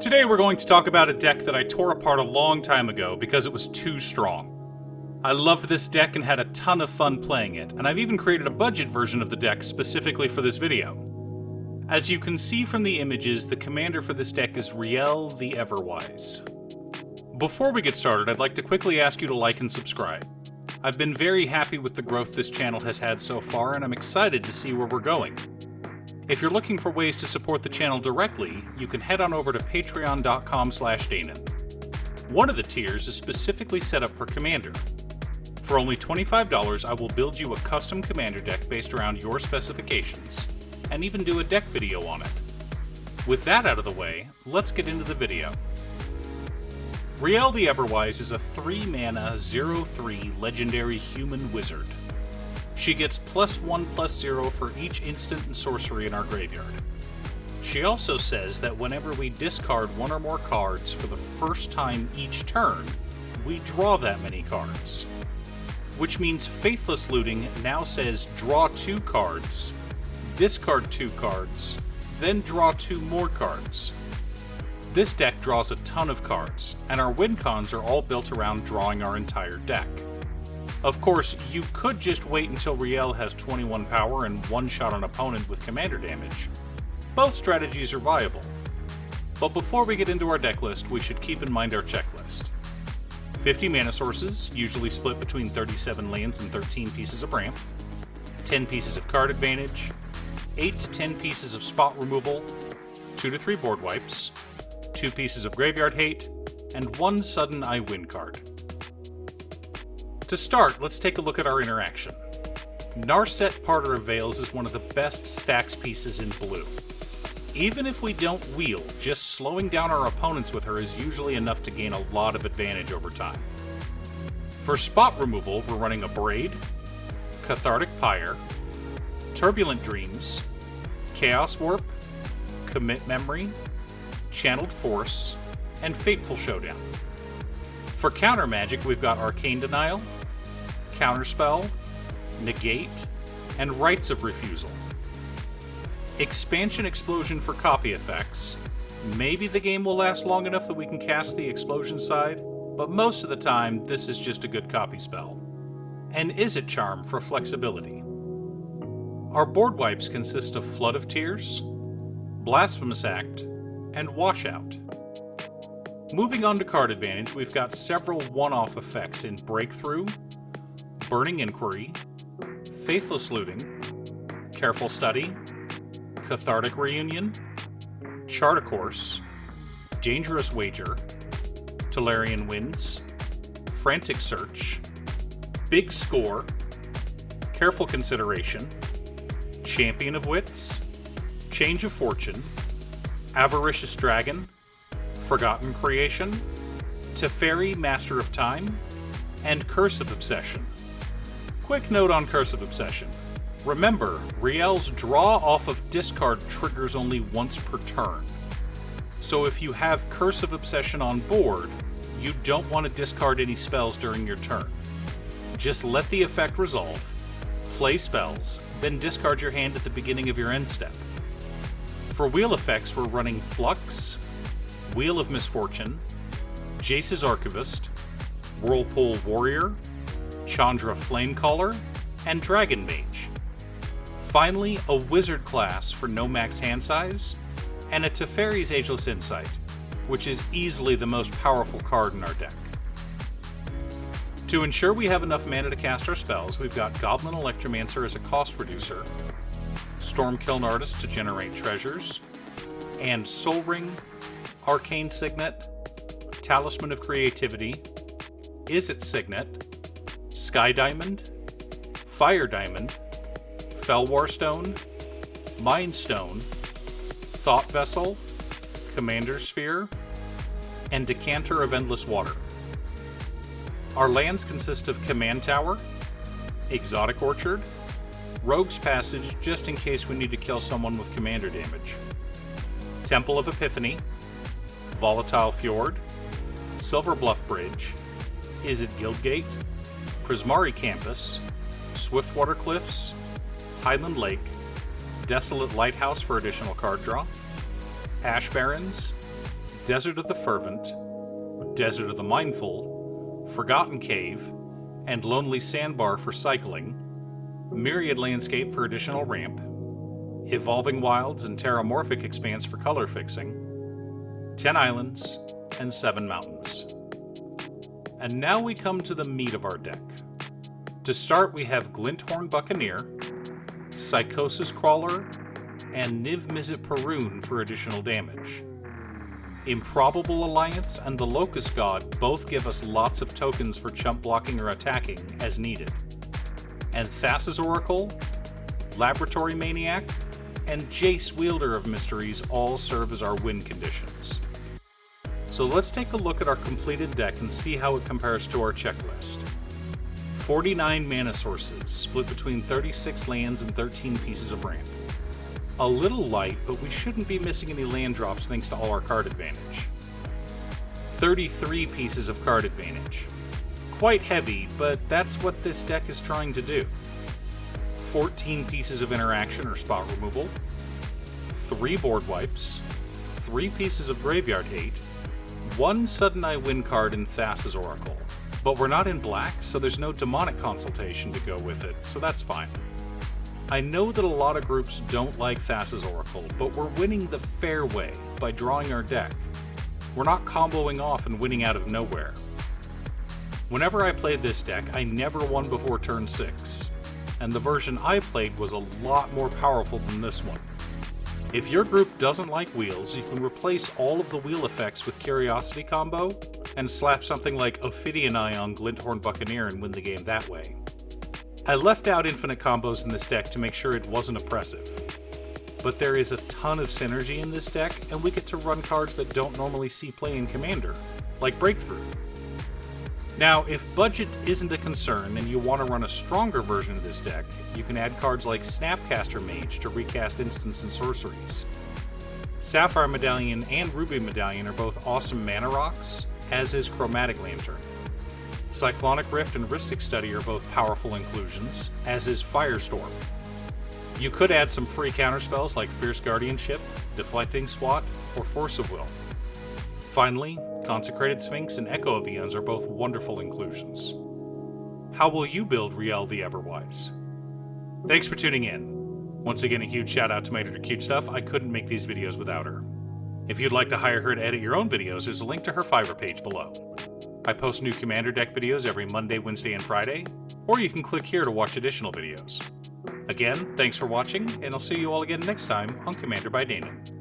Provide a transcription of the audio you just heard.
Today we're going to talk about a deck that I tore apart a long time ago because it was too strong. I loved this deck and had a ton of fun playing it, and I've even created a budget version of the deck specifically for this video. As you can see from the images, the commander for this deck is Rielle the Everwise. Before we get started, I'd like to quickly ask you to like and subscribe. I've been very happy with the growth this channel has had so far, and I'm excited to see where we're going. If you're looking for ways to support the channel directly, you can head on over to patreon.com/Danon. One of the tiers is specifically set up for Commander. For only $25, I will build you a custom Commander deck based around your specifications, and even do a deck video on it. With that out of the way, let's get into the video. Rielle the Everwise is a 3-mana 0/3 legendary human wizard. She gets +1/+0 for each instant and sorcery in our graveyard. She also says that whenever we discard one or more cards for the first time each turn, we draw that many cards. Which means Faithless Looting now says draw 2 cards, discard 2 cards, then draw 2 more cards. This deck draws a ton of cards, and our win cons are all built around drawing our entire deck. Of course, you could just wait until Rielle has 21 power and one-shot an opponent with commander damage. Both strategies are viable. But before we get into our deck list, we should keep in mind our checklist. 50 mana sources, usually split between 37 lands and 13 pieces of ramp, 10 pieces of card advantage, 8 to 10 pieces of spot removal, 2 to 3 board wipes, 2 pieces of graveyard hate, and 1 sudden I win card. To start, let's take a look at our interaction. Narset Parter of Veils is one of the best stacks pieces in blue. Even if we don't wheel, just slowing down our opponents with her is usually enough to gain a lot of advantage over time. For spot removal, we're running a Braid, Cathartic Pyre, Turbulent Dreams, Chaos Warp, Commit Memory, Channeled Force, and Fateful Showdown. For counter magic, we've got Arcane Denial, Counterspell, Negate, and Rites of Refusal. Expansion Explosion for copy effects. Maybe the game will last long enough that we can cast the explosion side, but most of the time this is just a good copy spell. And Izzet Charm for flexibility. Our board wipes consist of Flood of Tears, Blasphemous Act, and Washout. Moving on to card advantage, we've got several one-off effects in Breakthrough, Burning Inquiry, Faithless Looting, Careful Study, Cathartic Reunion, Chart a Course, Dangerous Wager, Tolarian Winds, Frantic Search, Big Score, Careful Consideration, Champion of Wits, Change of Fortune, Avaricious Dragon, Forgotten Creation, Teferi Master of Time, and Curse of Obsession. Quick note on Curse of Obsession. Remember, Rielle's draw off of discard triggers only once per turn. So if you have Curse of Obsession on board, you don't want to discard any spells during your turn. Just let the effect resolve, play spells, then discard your hand at the beginning of your end step. For wheel effects, we're running Flux, Wheel of Misfortune, Jace's Archivist, Whirlpool Warrior, Chandra Flamecaller, and Dragon Mage. Finally, a Wizard class for no max hand size, and a Teferi's Ageless Insight, which is easily the most powerful card in our deck. To ensure we have enough mana to cast our spells, we've got Goblin Electromancer as a cost reducer, Stormkiln Artist to generate treasures, and Soul Ring, Arcane Signet, Talisman of Creativity, Izzet Signet, Sky Diamond, Fire Diamond, Felwar Stone, Mind Stone, Thought Vessel, Commander Sphere, and Decanter of Endless Water. Our lands consist of Command Tower, Exotic Orchard, Rogue's Passage just in case we need to kill someone with commander damage, Temple of Epiphany, Volatile Fjord, Silver Bluff Bridge, Izzet Guildgate, Prismari Campus, Swiftwater Cliffs, Highland Lake, Desolate Lighthouse for additional card draw, Ash Barrens, Desert of the Fervent, Desert of the Mindful, Forgotten Cave, and Lonely Sandbar for cycling, Myriad Landscape for additional ramp, Evolving Wilds and Terramorphic Expanse for color fixing, 10 islands, and 7 mountains. And now we come to the meat of our deck. To start, we have Glinthorn Buccaneer, Psychosis Crawler, and Niv Mizzet Perun for additional damage. Improbable Alliance and the Locust God both give us lots of tokens for chump blocking or attacking as needed. And Thassa's Oracle, Laboratory Maniac, and Jace Wielder of Mysteries all serve as our win conditions. So let's take a look at our completed deck and see how it compares to our checklist. 49 mana sources, split between 36 lands and 13 pieces of ramp. A little light, but we shouldn't be missing any land drops thanks to all our card advantage. 33 pieces of card advantage. Quite heavy, but that's what this deck is trying to do. 14 pieces of interaction or spot removal, 3 board wipes, 3 pieces of graveyard hate, 1 sudden I win card in Thassa's Oracle. But we're not in black, so there's no demonic consultation to go with it, so that's fine. I know that a lot of groups don't like Thassa's Oracle, but we're winning the fair way by drawing our deck. We're not comboing off and winning out of nowhere. Whenever I played this deck, I never won before turn 6, and the version I played was a lot more powerful than this one. If your group doesn't like wheels, you can replace all of the wheel effects with Curiosity combo, and slap something like Ophidian Eye on Glinthorn Buccaneer and win the game that way. I left out infinite combos in this deck to make sure it wasn't oppressive. But there is a ton of synergy in this deck, and we get to run cards that don't normally see play in Commander, like Breakthrough. Now, if budget isn't a concern and you want to run a stronger version of this deck, you can add cards like Snapcaster Mage to recast instants and sorceries. Sapphire Medallion and Ruby Medallion are both awesome mana rocks, as is Chromatic Lantern. Cyclonic Rift and Rhystic Study are both powerful inclusions, as is Firestorm. You could add some free counterspells like Fierce Guardianship, Deflecting Swat, or Force of Will. Finally, Consecrated Sphinx and Echo of Eons are both wonderful inclusions. How will you build Rielle the Everwise? Thanks for tuning in. Once again, a huge shout out to my editor Cute Stuff. I couldn't make these videos without her. If you'd like to hire her to edit your own videos, there's a link to her Fiverr page below. I post new Commander deck videos every Monday, Wednesday, and Friday, or you can click here to watch additional videos. Again, thanks for watching, and I'll see you all again next time on Commander by Danon.